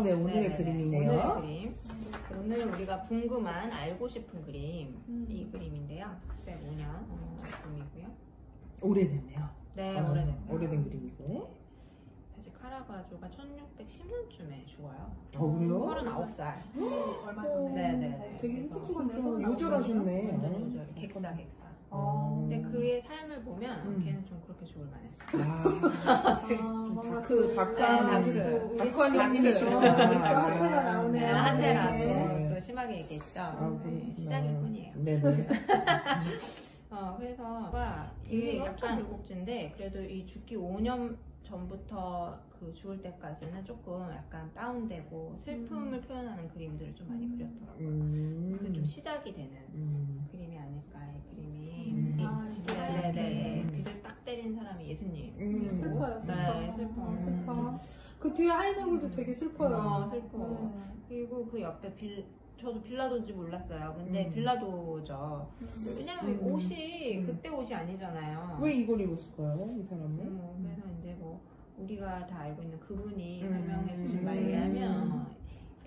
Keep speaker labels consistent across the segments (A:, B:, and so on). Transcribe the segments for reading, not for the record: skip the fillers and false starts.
A: 네, 오늘의
B: 네네네.
A: 그림이네요.
B: 오늘의 그림. 오늘 우리가 궁금한 알고 싶은 그림 이 그림인데요. 1905년 그림이고요.
A: 오래됐네요.
B: 네, 오래됐어요.
A: 오래된 그림이고.
B: 사실 카라바조가 1610년쯤에 죽어요.
A: 그래요?
B: 39살.
C: 얼마 전에.
B: 네네.
C: 되게 일찍 죽었네요.
A: 좀 요절하셨네.
B: 요절. 객사. 근데 그의 삶을 보면 걔는 좀 그렇게 죽을 만했어요.
A: 다크한 형님이시구나.
C: 한테라 나오네요.
B: 한테라도 또 심하게 얘기했죠. 시작일 뿐이에요.
A: 네네.
B: 그래서 이게 약간 굴곡진데 그래도 이 죽기 5년 전부터 그 죽을 때까지는 조금 약간 다운되고 슬픔을 표현하는 그림들을 좀 많이 그렸더라고요. 그게 좀 시작이 되는 그림이 아닐까 이 그림이. 네네. 빛을 딱 때린 사람이 예수님.
C: 슬퍼요.
B: 네, 슬퍼.
C: 그 뒤에 아이 얼굴도 되게 슬퍼요.
B: 슬퍼. 그리고 그 옆에 저도 빌라도인지 몰랐어요. 근데 빌라도죠. 왜냐면 옷이 그때 옷이 아니잖아요.
A: 왜 이걸 입었을까요, 이 사람은?
B: 그래서 이제 뭐 우리가 다 알고 있는 그분이 설명해 주신 말에 하면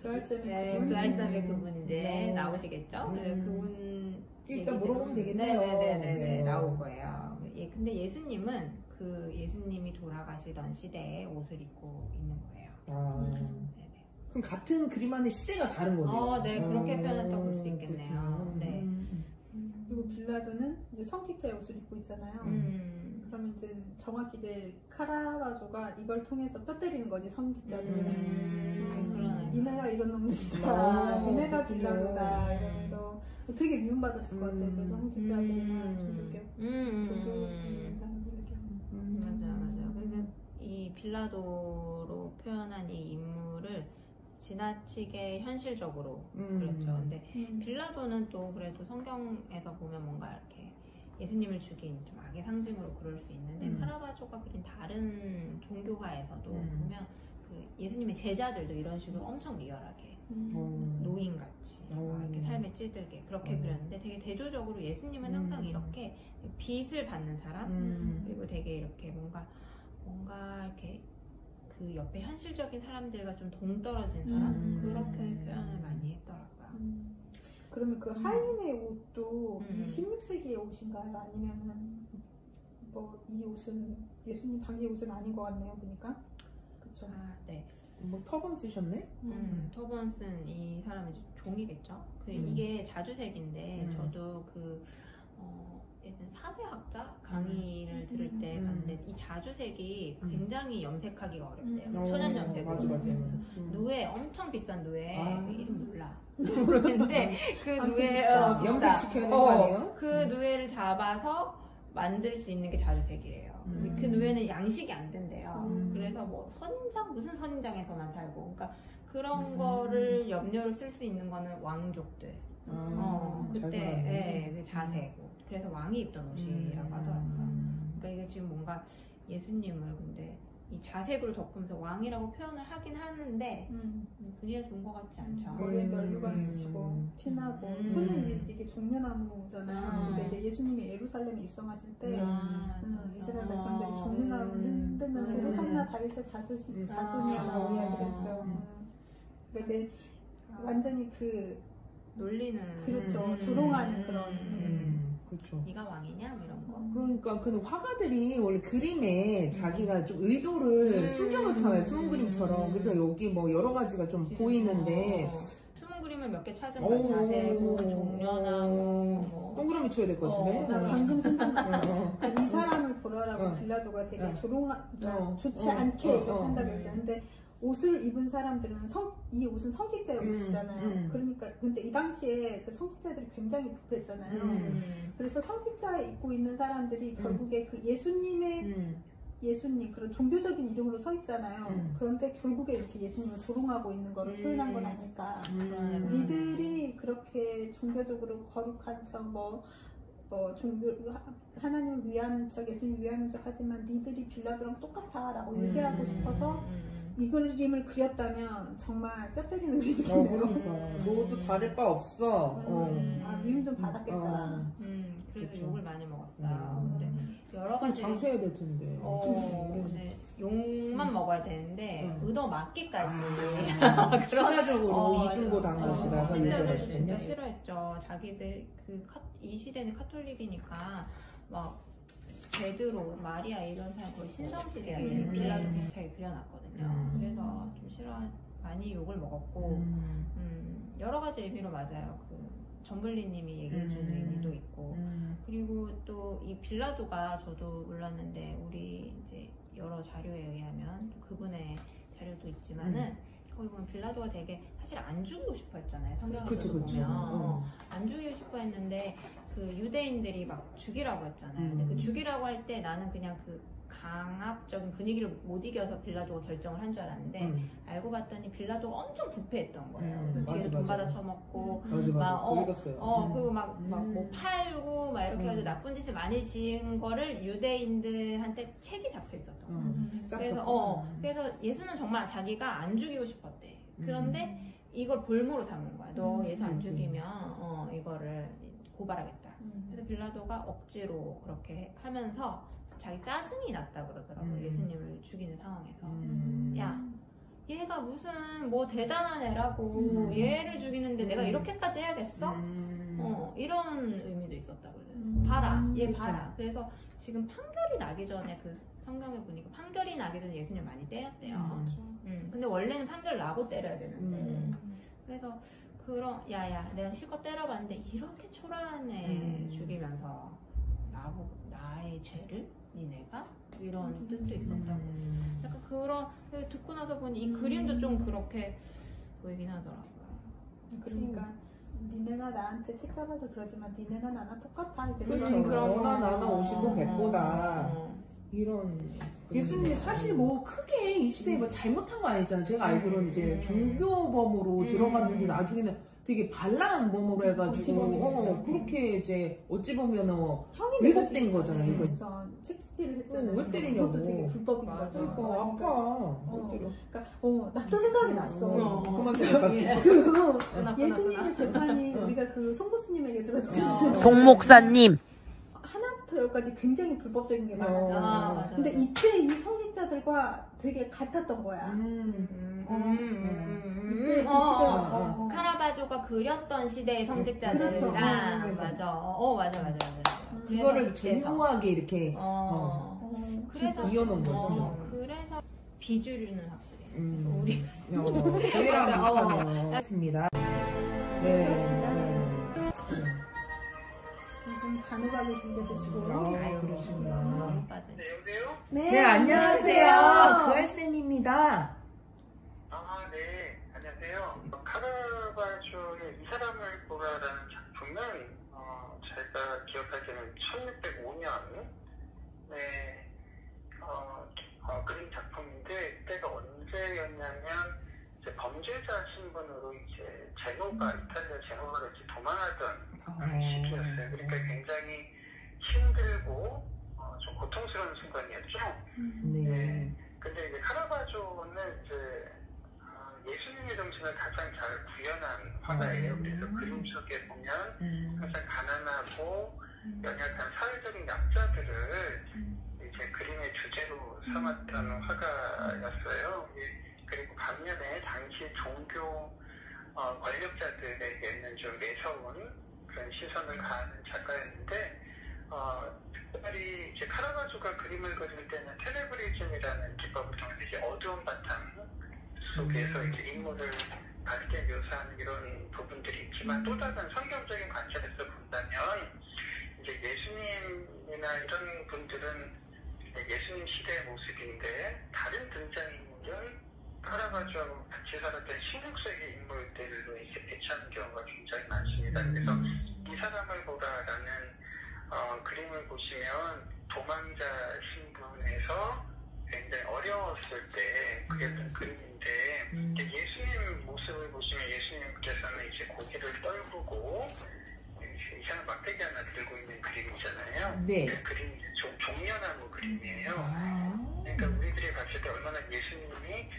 B: 그 알쌈의 그분 이제 나오시겠죠. 그래서 그분
A: 일단 물어보면 되겠네요.
B: 네네네 나올 거예요. 근데 예수님은 그 예수님이 돌아가시던 시대에 옷을 입고 있는 거예요.
A: 그럼 같은 그림 안에 시대가 다른 거죠?
B: 네, 그렇게 표현했다고 볼 수 있겠네요. 네.
C: 그리고 빌라도는 이제 성직자의 옷을 입고 있잖아요. 그러면 이제 정확히 이제 카라바조가 이걸 통해서 뼈 때리는 거지, 성직자들을. 니네가 이런 놈들이다. 니네가 빌라도다. 이러면서 되게 미움받았을 것 같아요. 그래서 성직자들이나 종교인이라는 분들에게.
B: 맞아요. 그래서 이 빌라도로 표현한 이 인물을 지나치게 현실적으로 그렸죠. 근데 빌라도는 또 그래도 성경에서 보면 뭔가 이렇게 예수님을 죽인 좀 악의 상징으로 그럴 수 있는데 카라바조가 그린 다른 종교화에서도 보면 그 예수님의 제자들도 이런 식으로 엄청 리얼하게 노인같이 이렇게 삶에 찌들게 그렇게 그렸는데 되게 대조적으로 예수님은 항상 이렇게 빛을 받는 사람 그리고 되게 이렇게 뭔가 이렇게 그 옆에 현실적인 사람들과 좀 동떨어진 사람 그렇게 표현을 많이 했더라고요.
C: 그러면 그 하인의 옷도 16세기의 옷인가요? 아니면은 뭐 이 옷은 예수님 당시 옷은 아닌 것 같네요 보니까. 그쵸?
B: 네.
A: 뭐 터번 쓰셨네?
B: 터번 쓴 이 사람은 이제 종이겠죠. 이게 자주색인데 저도 예전 사회학자 강의를 들을 때 봤는데 이 자주색이 굉장히 염색하기가 어렵대요. 천연 염색으로.
A: 맞아.
B: 누에 엄청 비싼 누에 이름 몰라. 모르겠는데 그 누에
A: 염색시켜야 되는 거 아니에요?
B: 그 누에를 잡아서 만들 수 있는 게 자주색이래요. 그 누에는 양식이 안 된대요. 그래서 뭐 무슨 선인장에서만 살고, 그러니까 그런 거를 염료로 쓸 수 있는 거는 왕족들. 그때 그 자색. 그래서 왕이 입던 옷이라고 하더라고요. 그러니까 이게 지금 뭔가 예수님을 근데 이 자색으로 덮으면서 왕이라고 표현을 하긴 하는데 분위기가 좋은 것 같지 않죠.
C: 머리에 면류관 쓰시고 피나고 손은 이게 종려나무잖아요. 근데 이제 예수님이 예루살렘에 입성하실 때 이스라엘 백성들이 종려나무를 흔들면서 호산나 다윗의 자손이라고 이야기를 했죠. 그러니까 이제 완전히 그
B: 놀리는
C: 그렇죠. 조롱하는 그런
A: 그렇죠.
B: 네가 왕이냐? 뭐 이런 거.
A: 그러니까 그 화가들이 원래 그림에 자기가 좀 의도를 숨겨놓잖아요. 숨은 그림처럼. 그래서 여기 뭐 여러 가지가 좀 보이는데
B: 숨은 그림을 몇 개 찾은 거야. 자세고 종려나무
A: 동그라미 쳐야 될 것 같은데.
C: 나 방금 생각났어. 이 사람을 보러라고 빌라도가 되게 좋지 않게 이렇게 한다 그랬잖아요. 옷을 입은 사람들은 이 옷은 성직자의 옷이잖아요. 그러니까 근데 이 당시에 그 성직자들이 굉장히 부패했잖아요. 그래서 성직자에 입고 있는 사람들이 결국에 그 예수님 그런 종교적인 이름으로 서 있잖아요. 그런데 결국에 이렇게 예수님을 조롱하고 있는 거를 표현한 건 아닐까. 니들이 그렇게 종교적으로 거룩한 척 종교 하나님을 위하는 척 예수님을 위하는 척 하지만 니들이 빌라도랑 똑같아 라고 얘기하고 싶어서 이 그림을 그렸다면 정말 뼈 때리는 그림이네요.
A: 너도 다를 바 없어.
C: 미움 좀 받았겠다.
B: 그래도 욕을 많이 먹었어요. 근데 여러 가지
A: 장수해야 될 텐데.
B: 근데 욕만 먹어야 되는데 얻어맞기까지
A: 순화적으로 이중고 당하시다가
B: 신자들도 진짜 싫어했죠. 자기들 이 시대는 카톨릭이니까 막 베드로, 마리아 이런 사람 거의 신성시대에 빌라도 비슷하게 그려놨거든요. 그래서 좀 많이 욕을 먹었고 여러 가지 의미로 맞아요. 전블리님이 얘기해주는 의미도 있고 그리고 또 이 빌라도가 저도 몰랐는데 우리 이제 여러 자료에 의하면 그분의 자료도 있지만은 거기 보면 빌라도가 되게 사실 안 죽이고 싶어 했잖아요. 성경에서 보면 안 죽이고 싶어 했는데 그 유대인들이 막 죽이라고 했잖아요. 근데 그 죽이라고 할 때 나는 그냥 그 강압적인 분위기를 못 이겨서 빌라도가 결정을 한 줄 알았는데 알고 봤더니 빌라도가 엄청 부패했던 거예요. 그 뒤에서 돈 받아 처먹고 그리고 막 뭐 팔고 막 이렇게 해가지고 나쁜 짓을 많이 지은 거를 유대인들한테 책이 잡혀 있었던 거예요. 그래서 예수는 정말 자기가 안 죽이고 싶었대. 그런데 이걸 볼모로 삼은 거야. 너 예수 안 죽이면 이거를 고발하겠다. 그래서 빌라도가 억지로 그렇게 하면서 자기 짜증이 났다 그러더라고요. 예수님을 죽이는 상황에서. 야, 얘가 무슨 뭐 대단한 애라고 얘를 죽이는데 내가 이렇게까지 해야겠어? 이런 의미도 있었다고 그래요. 봐라, 얘 봐라. 그래서 지금 판결이 나기 전에 그 성경에 보니까 판결이 나기 전에 예수님 많이 때렸대요. 근데 원래는 판결 나고 때려야 되는데. 그래서 야야, 내가 실컷 때려봤는데 이렇게 초라한 애 죽이면서 나의 죄를? 니네가? 이런 뜻도 있었다고. 약간 듣고 나서 보니 이 그림도 좀 그렇게 보이긴 하더라고요.
C: 그러니까 니네가 나한테 책 잡아서 그러지만 니네나 나나 똑같아. 이제
A: 그렇죠. 너나 나나 50보 100보다 이런. 예수님이 사실 뭐 크게 이 시대에 뭐 잘못한 거 아니잖아요. 제가 알기로는 이제 종교범으로 들어갔는데 나중에는 되게 발랄한 범으로 해가지고 그렇게 이제 어찌 보면 왜곡된 거잖아요. 이거
C: 우선 책찍질을 했잖아요.
A: 왜 때리냐고.
C: 그것도 되게 불법인 거죠.
A: 아파.
C: 그러니까 나도 생각이 났어.
A: 그만 생각하시.
C: 예수님의 재판이 우리가 그 송보스님에게 들었잖아요.
D: 송 목사님.
C: 하나부터 열까지 굉장히 불법적인 게 많았잖아요. 근데 이때 이 성직자들과 되게 같았던 거야.
B: 카라바조가 그렸던 시대의 성직자들이랑 맞아.
A: 그거를 정교하게 이렇게
B: 그래서
A: 이어놓은 거죠.
B: 그래서 비주류는 확실히
A: 우리 저희랑 비슷하네요. 맞습니다.
C: 요즘 단호박을 준비해 드시고.
A: 그러시구나.
C: 네,
A: 안녕하세요. 그알쌤입니다.
E: 네, 안녕하세요. 카라바조의 이 사람을 보라라는 작품은 제가 기억하기에는 1605년에 그린 작품인데 그때가 언제였냐면 이제 범죄자 신분으로 이제 이탈리아 제노바로 이제 도망하던 시기였어요. 그러니까 굉장히 힘들고 좀 고통스러운 순간이었죠.
A: 네.
E: 근데 이제 카라바조는 이제 예수님의 정신을 가장 잘 구현한 화가예요. 그래서 그림 속에 보면 항상 가난하고 연약한 사회적인 약자들을 이제 그림의 주제로 삼았던 화가였어요. 그리고 반면에 당시 종교 권력자들에게는 좀 매서운 그런 시선을 가하는 작가였는데 특별히 이제 카라바조가 그림을 그릴 때는 텔레브리즘이라는 기법을 통해서 이제 어두운 바탕 속에서 이제 인물을 밝게 묘사하는 이런 부분들이 있지만 또 다른 성경적인 관점에서 본다면 이제 예수님이나 이런 분들은 예수님 시대의 모습인데 다른 등장인물은 카라바조하고 같이 살았던 16세기 인물들로 이제 배치하는 경우가 굉장히 많습니다. 그래서 이 사람을 보라라는 그림을 보시면 도망자 신분에서 굉장히 어려웠을 때 그렸던 그림인데 예수님 모습을 보시면 예수님께서는 이제 고개를 떨구고 이상한 막대기 하나 들고 있는 그림이잖아요.
A: 네.
E: 그 그림이 종려나무 그림이에요. 그러니까 우리들이 봤을 때 얼마나 예수님이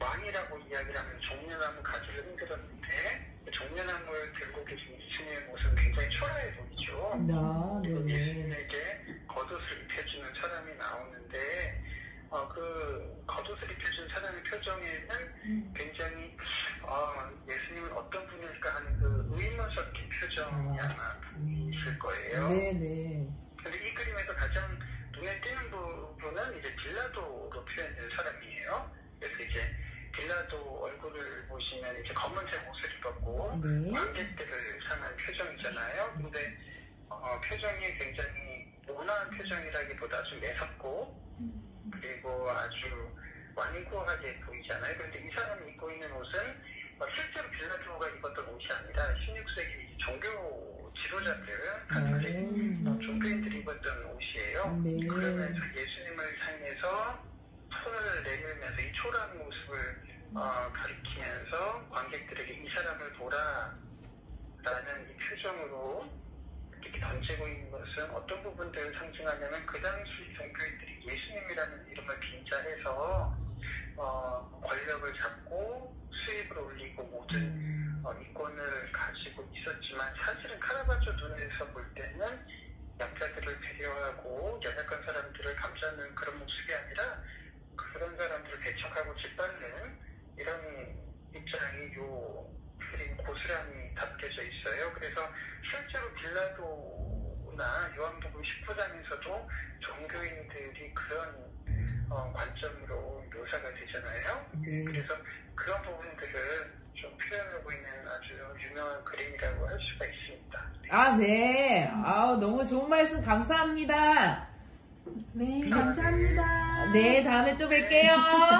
E: 왕이라고 이야기를 하면 종려나무 가지를 흔들었는데 종려나무를 들고 계신 예수님의 모습은 굉장히 초라해 보이죠. 그리고 예수님에게 겉옷을 입혀주는 사람이 나오는데 그 겉옷을 입혀준 사람의 표정에는 굉장히 예수님은 어떤 분일까 하는 그 의문 섞인 표정이 아마 있을 거예요.
A: 네네.
E: 근데 이 그림에서 가장 눈에 띄는 부분은 이제 빌라도로 표현된 사람이에요. 그래서 이제 빌라도 얼굴을 보시면 이제 검은색 옷을 입었고
A: 네.
E: 관객들을 향한 표정이잖아요. 근데 표정이 굉장히 온화한 표정이라기보다 아주 매섭고 그리고 아주 완고하게 보이잖아요. 그런데 이 사람이 입고 있는 옷은 실제로 빌라도가 입었던 옷이 아니라 16세기 종교 지도자들, 종교인들이 입었던 옷이에요.
A: 네.
E: 그러면서 예수님을 향해서 손을 내밀면서 이 초라한 모습을 가리키면서 관객들에게 이 사람을 보라 라는 이 표정으로 이렇게 던지고 있는 것은 어떤 부분들을 상징하냐면 그 당시 종교인들이 예수님이라는 이름을 빙자해서 권력을 잡고 수입을 올리고 모든 이권을 가지고 있었지만 사실은 카라바조 눈에서 볼 때는 약자들을 배려하고 연약한 사람들을 감싸는 그런 모습이 아니라 그런 사람들을 배척하고 짓밟는 이런 입장이 요 그림 고스란히 담겨져 있어요. 그래서 실제로 빌라도나 요한복음 19장에서도 종교인들이 그런 관점으로 묘사가 되잖아요. 그래서 그런 부분들을 좀 표현하고 있는 아주 유명한 그림이라고 할 수가 있습니다.
A: 아, 네. 너무 좋은 말씀 감사합니다.
C: 네, 감사합니다.
A: 네, 다음에 또 뵐게요.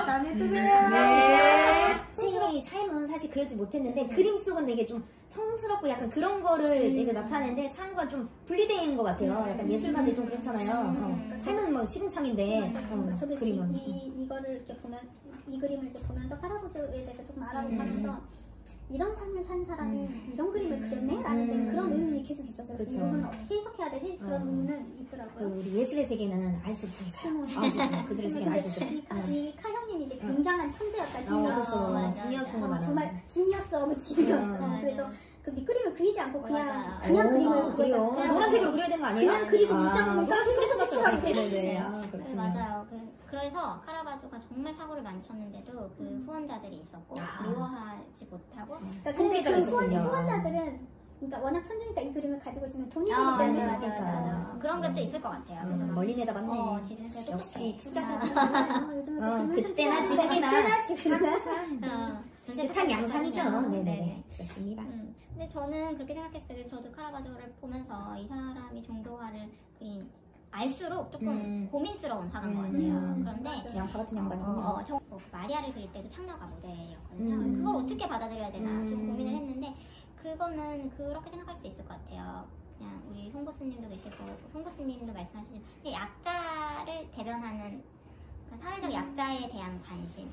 C: 다음에 또 봬요.
A: 네.
D: 자체의 삶은 사실 그러지 못했는데 그림 속은 되게 좀 성스럽고 약간 그런 거를 이제 나타내는데 삶과 좀 분리되어 있는 것 같아요. 약간 예술가들 좀 그렇잖아요. 삶은 뭐 시궁창인데
C: 저도
D: 그림은
C: 이거를 이렇게 보면 이 그림을 이제 보면서 카라바조에 대해서 조금 알아보고 하면서 이런 삶을 산 사람이 이런 그림을 그렸네? 라는 이제 그런 의문이 계속 있었어요. 그래서 이거는 어떻게 해석해야 되지? 그런 의문은 있더라고요.
D: 우리 예술의 세계는 알 수 없으니까. 그들의 세계는 알 수 없으니까.
C: 이 카형님이 이제 굉장한 천재였다.
D: 그렇죠. 지니어스인 거
C: 정말 지니어스, 지니어스. 그래서 그 밑그림을 그리지 않고 그냥 그림을
D: 그려요. 노란색으로 그려야 되는 거 아니에요?
C: 그냥 그리고 밑장은
D: 그래서
C: 색칠하게
D: 그랬어요.
F: 네, 맞아요. 그래서 카라바조가 정말 사고를 많이 쳤는데도 그 후원자들이 있었고 미워하지 못하고.
C: 근데 그 후원자들은 그러니까 워낙 천재니까 이 그림을 가지고 있으면 돈이 되기 때문에
F: 맞아. 그런 것도 있을 것 같아요.
D: 멀리 내다봤네. 역시 투자잖아. 그때나 지금이나 비슷한 양상이죠. 네네. 그렇습니다.
F: 근데 저는 그렇게 생각했어요. 저도 카라바조를 보면서 이 사람이 종교화를 그린 알수록 조금 고민스러운 화가인 것 같아요. 그런데
D: 양파 같은 양반이군요.
F: 저 마리아를 그릴 때도 창녀가 모델이었거든요. 그걸 어떻게 받아들여야 되나 좀 고민을 했는데 그거는 그렇게 생각할 수 있을 것 같아요. 그냥 우리 홍보스님도 계시고 홍보스님도 말씀하시지만 약자를 대변하는 사회적 약자에 대한 관심,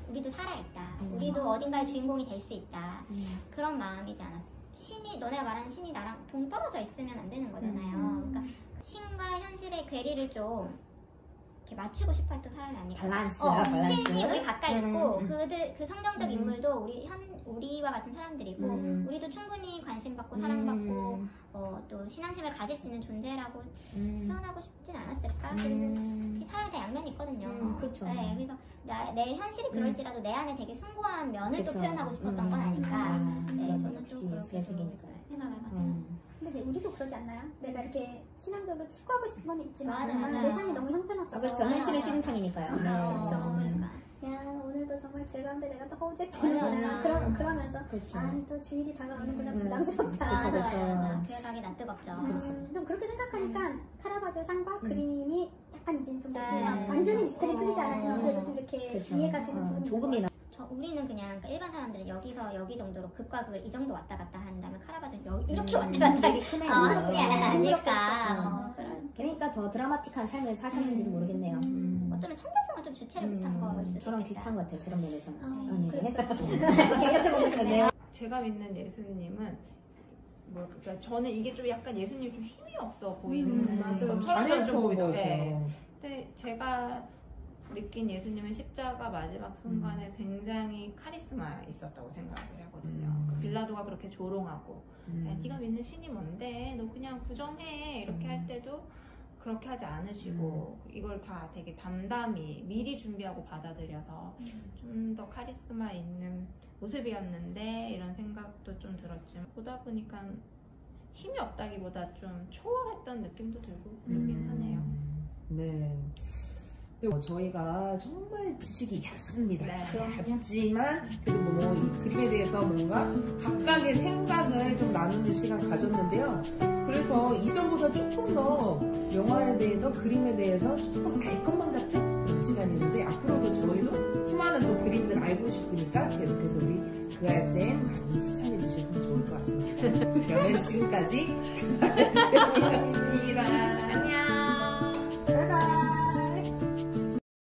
F: 우리도 살아있다, 우리도 어딘가의 주인공이 될 수 있다, 그런 마음이지 않았어요. 신이, 너네가 말하는 신이 나랑 동떨어져 있으면 안 되는 거잖아요. 그러니까 신과 현실의 괴리를 좀 이렇게 맞추고 싶어 했던 사람이 아니고
D: 밸런스가
F: 신이 우리 가까이 있고 그 성경적 인물도 우리와 같은 사람들이고 우리도 충분히 관심받고 사랑받고 또 신앙심을 가질 수 있는 존재라고 표현하고 싶진 않았을까? 그리고 사람이 다 양면이 있거든요.
D: 그렇죠.
F: 네, 그래서 내 현실이 그럴지라도 내 안에 되게 숭고한 면을 또 표현하고 싶었던 건 아닐까. 네, 저는 좀 그렇게 생각을 해봤어요.
C: 근데 우리도 그러지 않나요? 내가 이렇게 신앙적으로 추구하고 싶은 건 있지만
F: 맞아.
C: 내 삶이 너무 형편없어서.
D: 그렇죠. 현실은 시궁창이니까요.
C: 야, 오늘도 정말 죄 가운데 내가 또 허우적대는구나. 그러면서 또 주일이 다가오는구나. 부담스럽다.
F: 그렇죠. 교회 가기 나 뜨겁죠.
C: 좀 그렇게 생각하니까 카라바조 상과 그림이 약간 이제 좀 완전히 미스터리 풀리지 않았지만 그래도 좀 이렇게 이해가 되는 부분이
D: 조금이나.
F: 우리는 그냥 그러니까 일반 사람들은 여기서 여기 정도로 극과 극을 이 정도 왔다 갔다 한다면 카라바조는 이렇게 왔다 갔다 하기
D: 크네.
F: 아닐까.
D: 그러니까 더 드라마틱한 삶을 사셨는지도 모르겠네요.
F: 어쩌면 천재성을 좀 주체를 못한 거일 수도
D: 저랑
F: 있겠다.
D: 비슷한 것 같아요. 그런 면에서.
B: 제가 믿는 예수님은 그러니까 저는 이게 좀 약간 예수님이 좀 힘이 없어 보이는 철학적으로 좀 보이죠. 근데 제가 느낀 예수님은 십자가 마지막 순간에 굉장히 카리스마 있었다고 생각을 하거든요. 빌라도가 그렇게 조롱하고 야, 네가 믿는 신이 뭔데? 너 그냥 부정해 이렇게 할 때도 그렇게 하지 않으시고 이걸 다 되게 담담히 미리 준비하고 받아들여서 좀 더 카리스마 있는 모습이었는데 이런 생각도 좀 들었지만 보다 보니까 힘이 없다기보다 좀 초월했던 느낌도 들고 그러긴 하네요.
A: 네. 저희가 정말 지식이 얕습니다.
B: 네.
A: 얕지만 그래도 뭐 이 그림에 대해서 뭔가 각각의 생각을 좀 나누는 시간 가졌는데요. 그래서 이전보다 조금 더 영화에 대해서 그림에 대해서 조금 알 것만 같은 그런 시간이었는데 앞으로도 저희도 수많은 또 그림들 알고 싶으니까 계속해서 우리 그알쌤 많이 시청해 주셨으면 좋을 것 같습니다. 그러면 지금까지